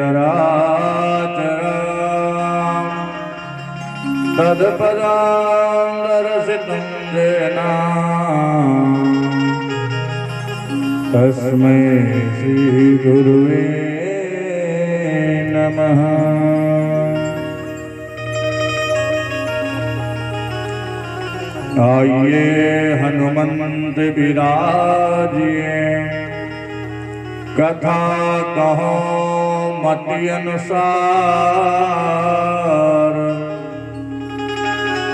चराचरम् तत्पदां दर्शितुं येन तस्मै श्री गुरुवे नमः। आइए हनुमंत विराजिए कथा कहो मति अनुसार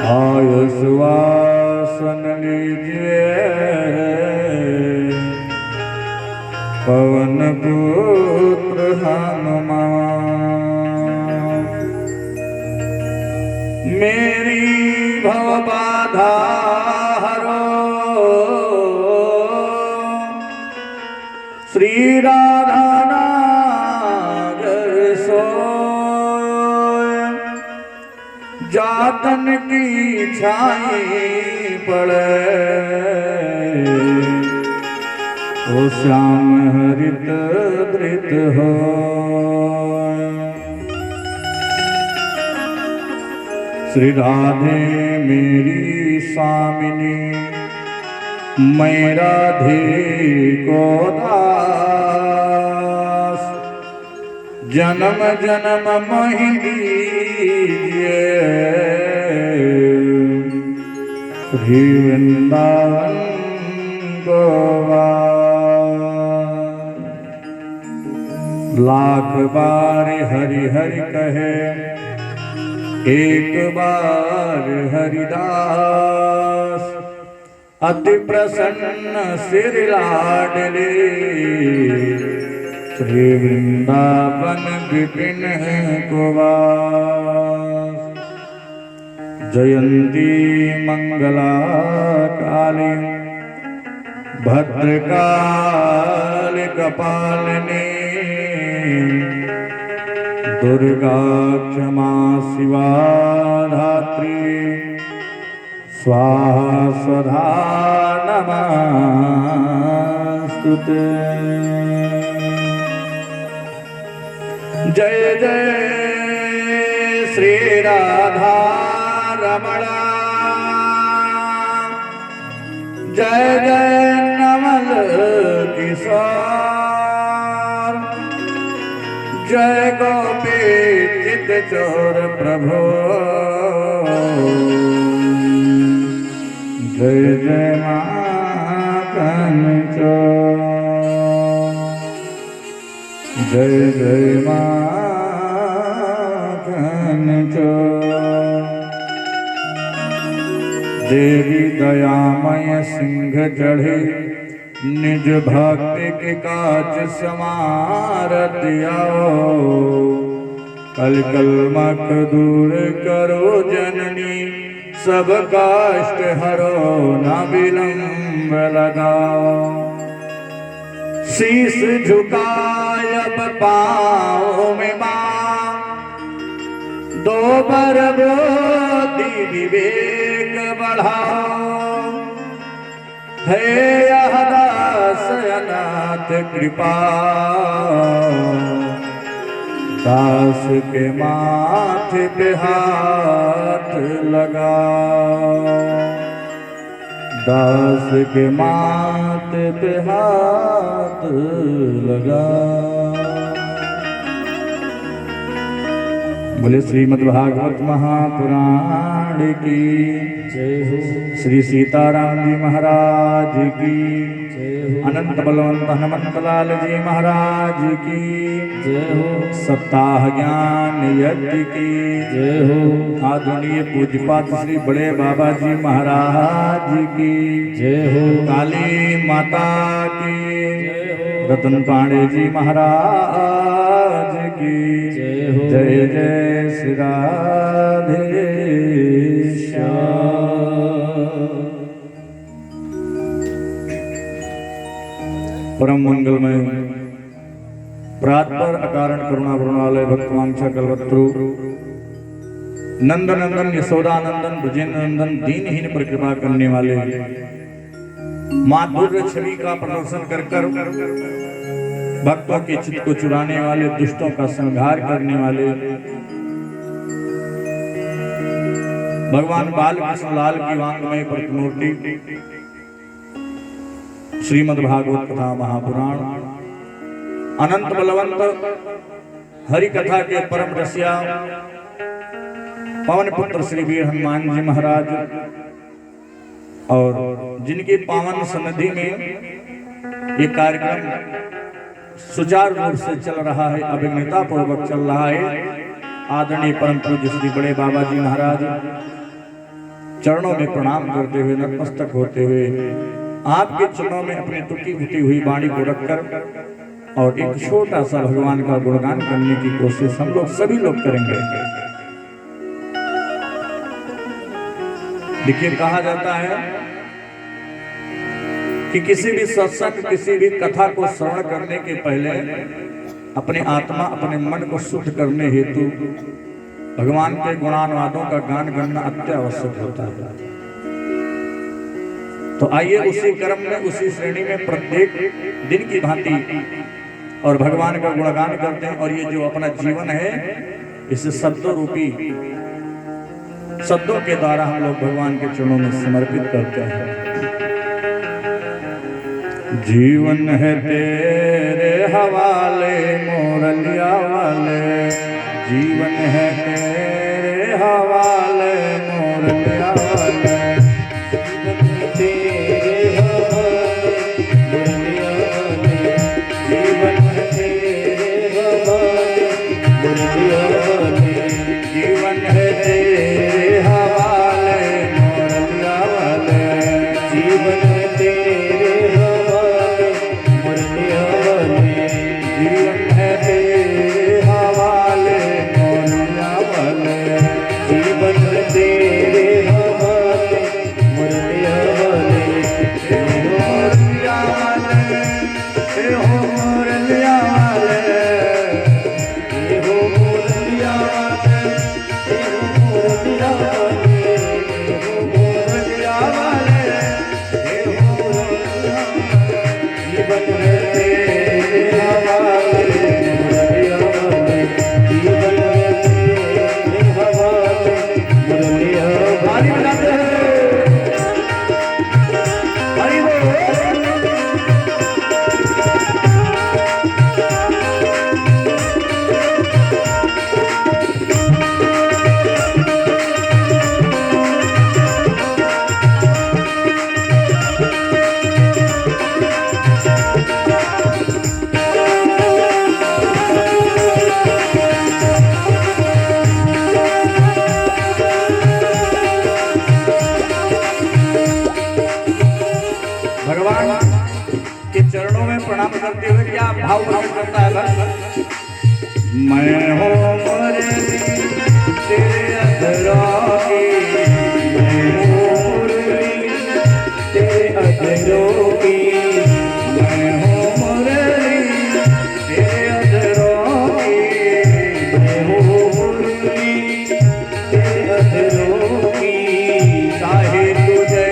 आयुष्वासन लीजिए पवन पुत्र हनुमान। मेरी भवबाधा हरो श्री राधा नागर सोय जातन की छाई पड़े ओ श्याम हरित धृत हो। श्री राधे मेरी स्वामिनी मैं राधे को दास जन्म जन्म मोहि दीजिए श्री वृंदावन को लाख बार हरि हरि कहे एक बार हरिदास अति प्रसन्न सिर लाडले श्री वृंदावन विपिन कुवास। जयंती मंगला काली भद्रकाल कपालिनी दुर्गा क्षमा शिवा धात्री स्वाहा स्वधा नमस्तुते। जय जय श्री राधा रमण जय जय नमल किशोर जय गोपी चित चोर प्रभु जय जय माखन चोर जय जय माखन चोर। देवी दयामय सिंह चढ़े निज भक्ति के काज समार दिया कल कलमख दूर करो जननी सब काष्ट हरो न विलंब लगाओ। शीश झुकाय अब पाँव में मां दो बर बुद्धि विवेक बढ़ाओ। हे यह दास अनाथ कृपा दास के माथे पे हाथ लगाओ दास के माथे पे हाथ लगाओ। बोले श्रीमद्भागवत महापुराण की जय हो। श्री सीताराम जी महाराज की जय हो। अनंत बलवंत हनुमंत लाल जी महाराज की जय हो। सप्ताह ज्ञान यज्ञ की जय हो। आदरणीय पूज्यपाद श्री बड़े बाबा जी महाराज की जय हो। काली माता की जय हो। रतन पांडे जी महाराज की जय हो। जय जय श्री राधे परम मंगलमय प्रातपर अकारण करुणा वरुणालय भक्तवांछा कल्पत्रु नंदन नंदन यशोदानंदन ब्रजेंद्र नंदन दीनहीन पर कृपा करने वाले माधुर्य छवि का प्रदर्शन कर कर भक्तों के चित्त को चुराने वाले, दुष्टों का संहार करने वाले भगवान बालकृष्ण लाल की वांगमय प्रतिमूर्ति श्रीमद् भागवत कथा महापुराण अनंत बलवंत हरि कथा के परम रसिया पवन पुत्र श्री वीर हनुमान जी महाराज और जिनकी पावन सन्निधि में ये कार्यक्रम सुचारू रूप से चल रहा है, अभिज्ञता पूर्वक चल रहा है। आदरणीय परम पूज्य श्री बड़े बाबा जी महाराज चरणों में प्रणाम करते हुए, नतमस्तक होते हुए आपके चरणों में अपनी टूटी फूटी हुई वाणी को रखकर और एक छोटा सा भगवान का गुणगान करने की कोशिश हम लोग सभी लोग करेंगे। देखिए, कहा जाता है कि किसी भी सत्संग, किसी भी कथा को श्रवण करने के पहले अपने आत्मा, अपने मन को शुद्ध करने हेतु भगवान के गुणानुवादों का गान करना अत्यावश्यक होता है। तो आइए उसी क्रम में, उसी श्रेणी में प्रत्येक दिन की भांति और भगवान का गुणगान करते हैं। और ये जो अपना जीवन है, इसे शब्दों रूपी शब्दों के द्वारा हम लोग भगवान के चरणों में समर्पित करते हैं। जीवन है तेरे हवाले मोरलिया वाले, जीवन है तेरे हवाले मोरलिया वाले, जीवन है तेरे हवाले मोरलिया वाले, जीवन है तेरे हवाले मोरलिया वाले, जीवन है तेरे हवाले मोरलिया वाले, जीवन है तेरे चरणों में प्रणाम करते हुए क्या भाव प्रकट करता है भक्त? मैं हो मुरली तेरे अधरों की, मैं हो मुरली तेरे अधरों की, मैं हो मुरली तेरे अधरों की, मैं हो मुरली तेरे अधरों की, चाहे तुझे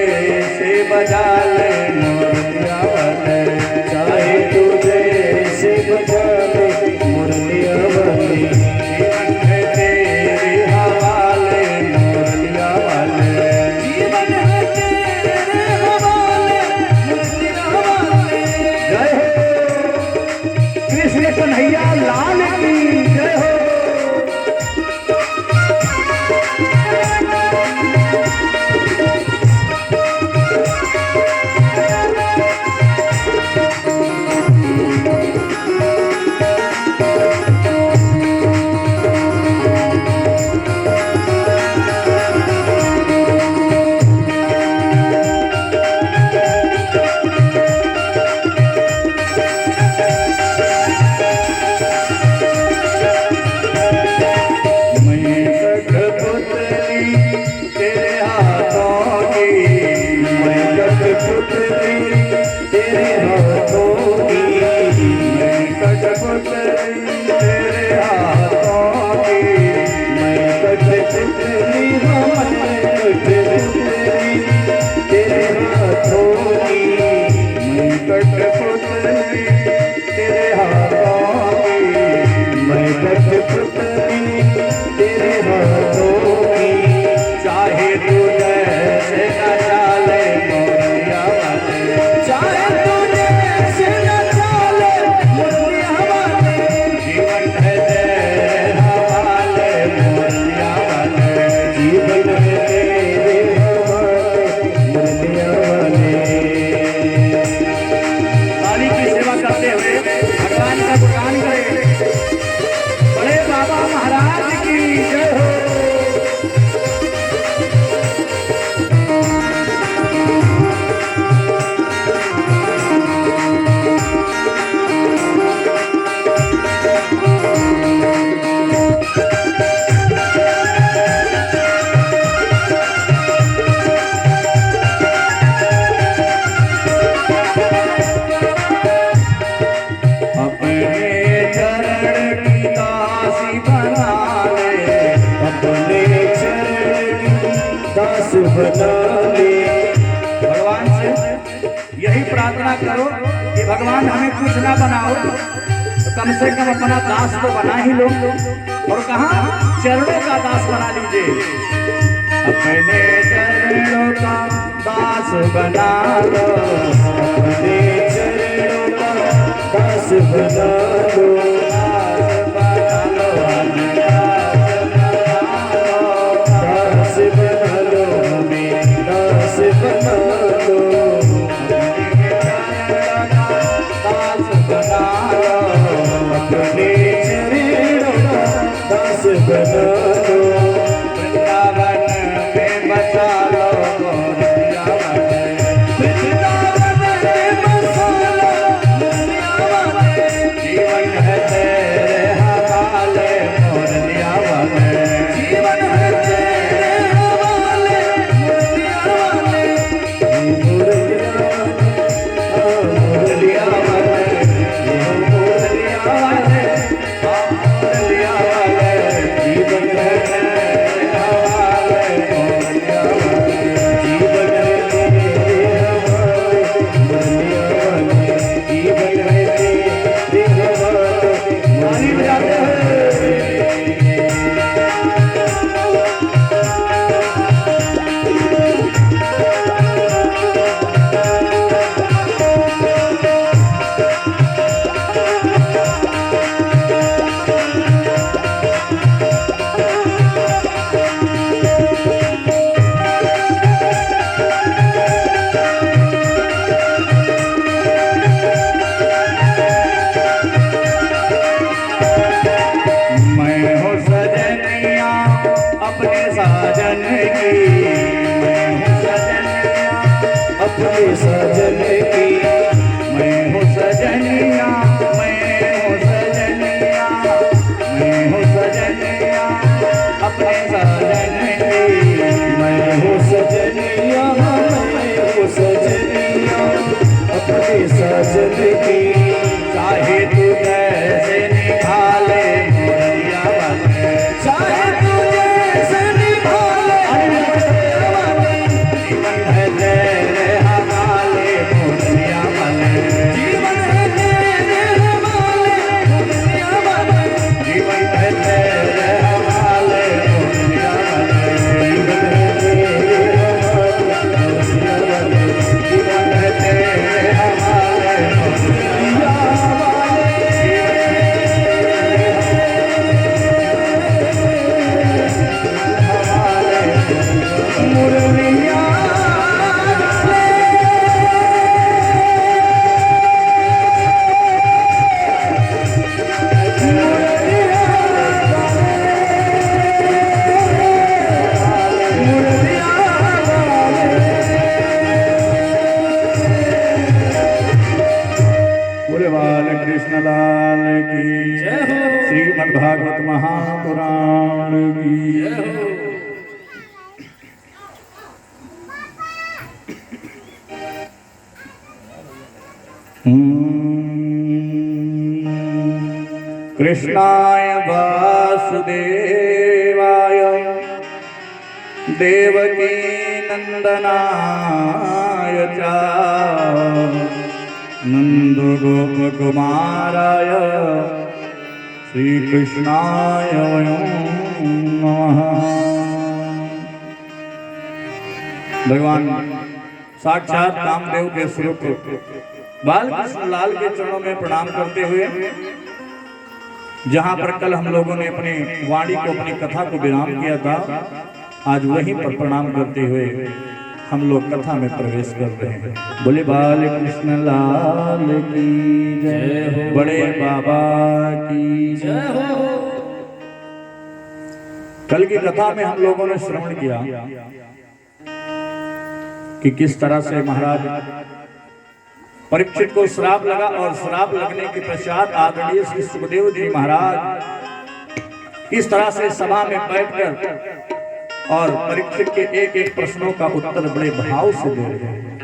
से बजा ले मोरलिया वाले, चाहे तुझे से बजा ले मोरलिया वाले, जीवन है तेरे हवाले मोरलिया वाले, जीवन है तेरे हवाले मोरलिया वाले। जय हो कृष्ण कन्हैया लाल की जय हो। बना ले। भगवान से यही प्रार्थना करो कि भगवान हमें कुछ ना बनाओ तो कम से कम अपना दास तो बना ही लो, और कहा चरणों का दास बना लीजिए। अपने चरणों का दास बना लो, अपने चरणों का दास बना लो, दास बना लो, हमें दास बना लो। दास बना लो, अपने चरणों का दास बना लो, वृंदावन में बसा लो वृंदावन में बसा लो वृंदावन। जीवन है तेरे हवाले वृंदावन, जीवन है तेरे हवाले वृंदावन। मैं हूँ सजनिया अपने साजन की, मैं हूँ सजनिया अपने सजन की, मैं हूँ सजनिया, मैं हूँ सजनिया, मैं हूँ सजनिया अपने साजन की। मैं हूँ सजनिया, मैं हूँ सजनिया अपने सजन की। चाहे तू जैसे निकाले मोरिया बने, चाहे तू जैसे निकाले मोरिया बने। जीवन है तेरे हवाले मोरिया बने, जीवन है तेरे हवाले मोरिया बने। जीवन है तेरे हवाले मोरिया बने, जीवन है तेरे हवाले मोरिया बने, जीवन है तेरे हवाले मोरिया बोले बाल कृष्ण लाल की जय हो, श्रीमद् भागवत महापुराण की जय हो। कृष्णाय वासुदेवाय देवकी नंदनाय च नंद गोपकुमाराय श्रीकृष्णाय वयं नमः। भगवान साक्षात कामदेव के स्वरूप बाल कृष्ण लाल के चरणों में प्रणाम करते हुए, जहां पर कल हम लोगों ने अपनी वाणी को, अपनी कथा को विराम किया था, आज वहीं पर प्रणाम करते हुए हम लोग कथा में प्रवेश कर रहे हैं। बोले बाल कृष्ण लाल की जय हो, बड़े बाबा की जय हो। कल की कथा में हम लोगों ने श्रवण किया कि किस तरह से महाराज परीक्षित को श्राप लगा, और श्राप लगने के पश्चात आदरणीय श्री सुखदेव जी महाराज किस तरह से सभा में बैठकर और परीक्षित के एक एक प्रश्नों का उत्तर बड़े भाव से दे रहे हैं।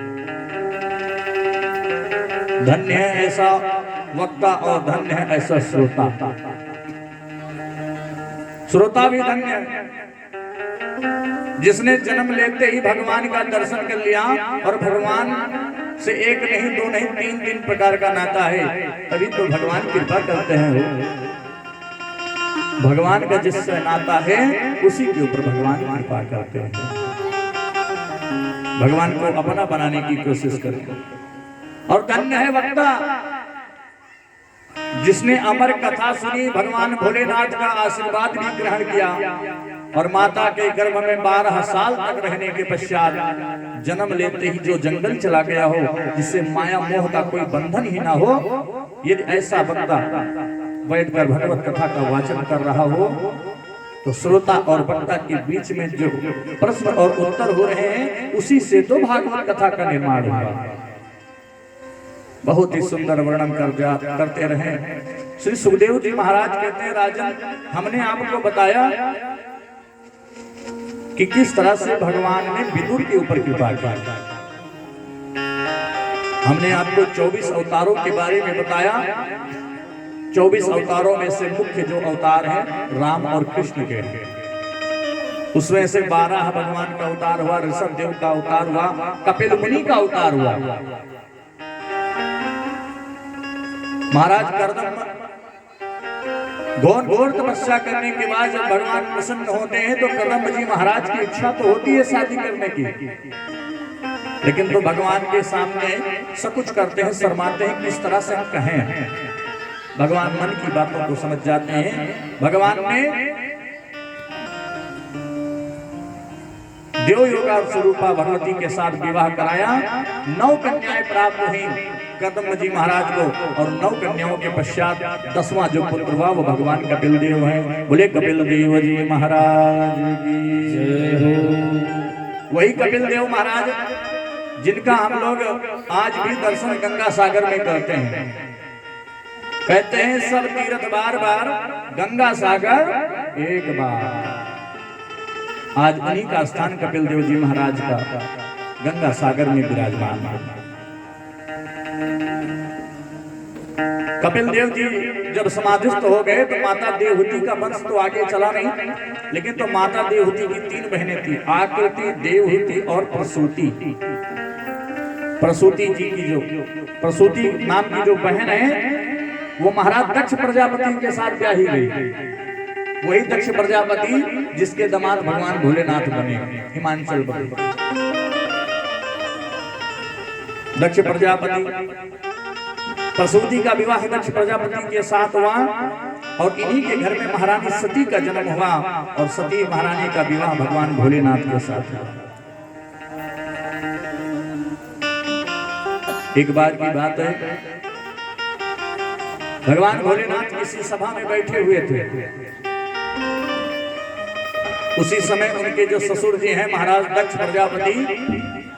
धन्य है ऐसा वक्ता और धन्य है ऐसा श्रोता। श्रोता भी धन्य है, जिसने जन्म लेते ही भगवान का दर्शन कर लिया और भगवान से एक नहीं दो नहीं तीन प्रकार का नाता है, तभी तो भगवान कृपा करते हैं। वो भगवान का जिससे नाता है उसी के ऊपर भगवान कृपा करते हैं। भगवान को अपना बनाने की कोशिश करें। और धन्य है वक्ता जिसने अमर कथा सुनी, भगवान भोलेनाथ का आशीर्वाद भी ग्रहण किया और माता के गर्भ में 12 साल तक रहने के पश्चात जन्म लेते ही जो जंगल चला गया हो, जिससे माया मोह का कोई बंधन ही ना हो, यदि ऐसा वक्ता बैठकर भगवत कथा का वाचन कर रहा हो तो श्रोता और वक्ता के बीच में जो प्रश्न और उत्तर हो रहे हैं उसी से तो भागवत कथा का निर्माण हुआ। बहुत ही सुंदर वर्णन करते रहे। श्री सुखदेव जी महाराज कहते हैं, राजन हमने आपको बताया कि किस तरह से भगवान ने विदुर के ऊपर कृपा की। हमने आपको 24 अवतारों के बारे में बताया। 24 अवतारों में से मुख्य जो अवतार है राम और कृष्ण के हैं। उसमें से 12 भगवान का अवतार हुआ, ऋषभ देव का अवतार हुआ, कपिल मुनि का अवतार हुआ। महाराज कर्दम घोर तपस्या करने के बाद जब भगवान प्रसन्न होते हैं तो कर्दम जी महाराज की इच्छा तो होती है शादी करने की, लेकिन तो भगवान के सामने सब कुछ करते हैं, शर्माते हैं, किस तरह से हम कहें। भगवान मन की बातों को समझ जाते हैं। भगवान ने देव योगा स्वरूपा भगवती के साथ विवाह कराया। 9 कन्याएं प्राप्त हुई कर्दम जी महाराज को और 9 कन्याओं के पश्चात 10वां जो पुत्र हुआ वो भगवान कपिल देव है। बोले कपिल देव जी महाराज की जय हो। वही कपिल देव महाराज जिनका हम लोग आज भी दर्शन गंगा सागर में करते हैं। कहते हैं सब तीर्थ बार बार, गंगा सागर एक बार। आज उन्हीं का स्थान कपिल देव जी महाराज का गंगा सागर में विराजमान है। कपिल देव जी जब समाधिस्थ हो गए तो माता देवहूति का वंश तो आगे चला नहीं, लेकिन तो माता देवहूति की 3 बहनें थी, आकृति, देवहूति और प्रसूति। प्रसूति जी की जो प्रसूति नाम की जो बहन है वो महाराज दक्ष प्रजापति के साथ ब्याही गई। वही दक्ष प्रजापति जिसके दामाद भगवान भोलेनाथ बने, हिमांचल बने। दक्ष प्रजापति प्रसूति का विवाह दक्ष प्रजापति के साथ हुआ और इन्हीं के घर में महारानी सती का जन्म हुआ और सती महारानी का विवाह भगवान भोलेनाथ के साथ हुआ। एक बार की बात है, भगवान भोलेनाथ किसी सभा में बैठे हुए थे। उसी समय उनके जो ससुर जी हैं महाराज दक्ष प्रजापति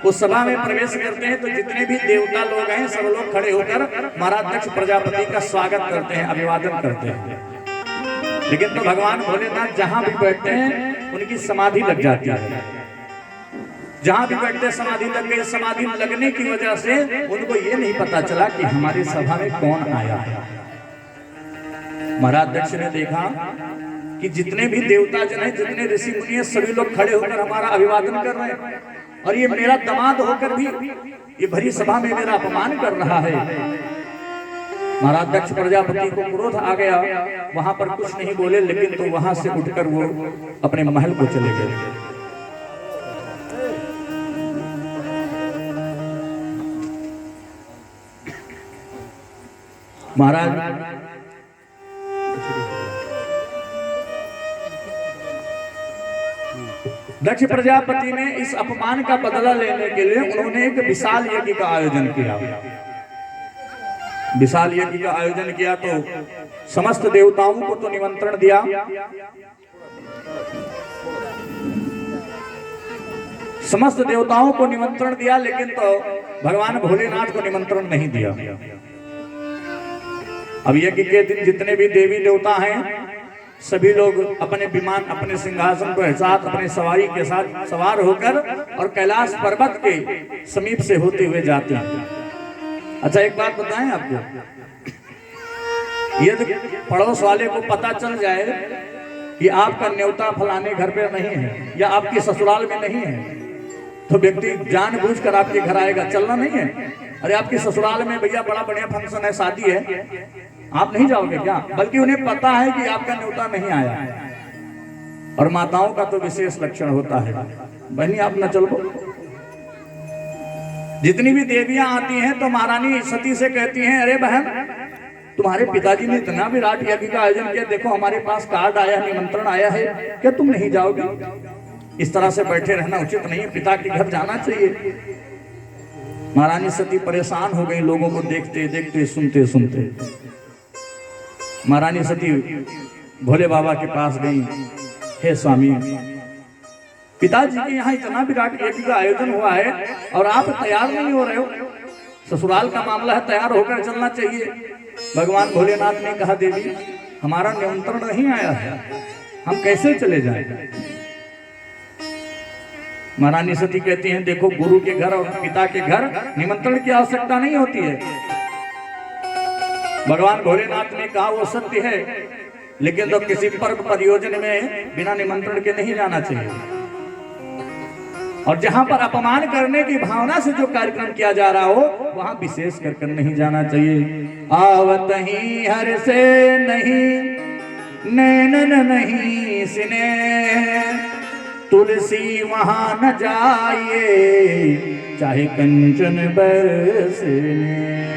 उस सभा में प्रवेश करते हैं तो जितने भी देवता लोग हैं सब लोग खड़े होकर महाराज दक्ष प्रजापति का स्वागत करते हैं, अभिवादन करते हैं। लेकिन तो भगवान भोलेनाथ जहां भी बैठते हैं उनकी समाधि लग जाती है। जहां भी बैठते समाधि लग गई। समाधि लगने की वजह से उनको ये नहीं पता चला कि हमारी सभा में कौन आया है। महाराज दक्ष ने देखा कि जितने भी देवता जन हैं, जितने ऋषि मुनि हैं, सभी लोग खड़े होकर हमारा अभिवादन कर रहे हैं और ये मेरा दामाद होकर भी ये भरी सभा में मेरा अपमान कर रहा है। महाराज दक्ष प्रजापति को क्रोध आ गया। वहां पर कुछ नहीं बोले, लेकिन तो वहां से उठकर वो अपने महल को चले गए। महाराज दक्ष प्रजापति ने इस अपमान का बदला लेने के लिए उन्होंने एक विशाल यज्ञ का आयोजन किया। विशाल यज्ञ का आयोजन किया तो समस्त देवताओं को तो निमंत्रण दिया, समस्त देवताओं को निमंत्रण दिया, लेकिन तो भगवान भोलेनाथ को निमंत्रण नहीं दिया। अब यज्ञ के दिन जितने भी देवी देवता हैं सभी लोग अपने विमान, अपने सिंहासन के साथ, अपने सवारी के साथ सवार होकर और कैलाश पर्वत के समीप से होते हुए जाते हैं। अच्छा एक बात बताएं आपको, यदि पड़ोस वाले को पता चल जाए कि आपका न्योता फलाने घर पे नहीं है या आपके ससुराल में नहीं है, तो व्यक्ति जानबूझकर आपके घर आएगा, चलना नहीं है। अरे आपके ससुराल में भैया बड़ा बढ़िया फंक्शन है, शादी है, आप नहीं जाओगे क्या? बल्कि उन्हें पता है कि आपका न्योता नहीं आया। और माताओं का तो विशेष लक्षण होता है, बहनी आप न चलो। जितनी भी देवियां आती हैं तो महारानी सती से कहती हैं, अरे बहन तुम्हारे पिताजी ने इतना विराट यज्ञ का आयोजन किया, देखो हमारे पास कार्ड आया, निमंत्रण आया है, क्या तुम नहीं जाओगे? इस तरह से बैठे रहना उचित नहीं है, पिता के घर जाना चाहिए। महारानी सती परेशान हो गई लोगों को देखते देखते, सुनते सुनते। महारानी सती भोले बाबा के पास गई, हे स्वामी, पिताजी के यहाँ इतना विराट यज्ञ का आयोजन हुआ है और आप तैयार नहीं हो रहे हो, ससुराल का मामला है, तैयार होकर चलना चाहिए। भगवान भोलेनाथ ने कहा, देवी हमारा निमंत्रण नहीं आया है, हम कैसे चले जाएं? महारानी सती कहती हैं, देखो गुरु के घर और पिता के घर निमंत्रण की आवश्यकता नहीं होती है। भगवान भोलेनाथ ने कहा वो सत्य है, लेकिन तो किसी पर्व परियोजन में बिना निमंत्रण के नहीं जाना चाहिए। और जहां पर अपमान करने की भावना से जो कार्यक्रम किया जा रहा हो वहां विशेष कर नहीं जाना चाहिए। आवत ही हर से नहीं नैनन नहीं सिने, तुलसी वहां न जाइए चाहे कंचन बरसने।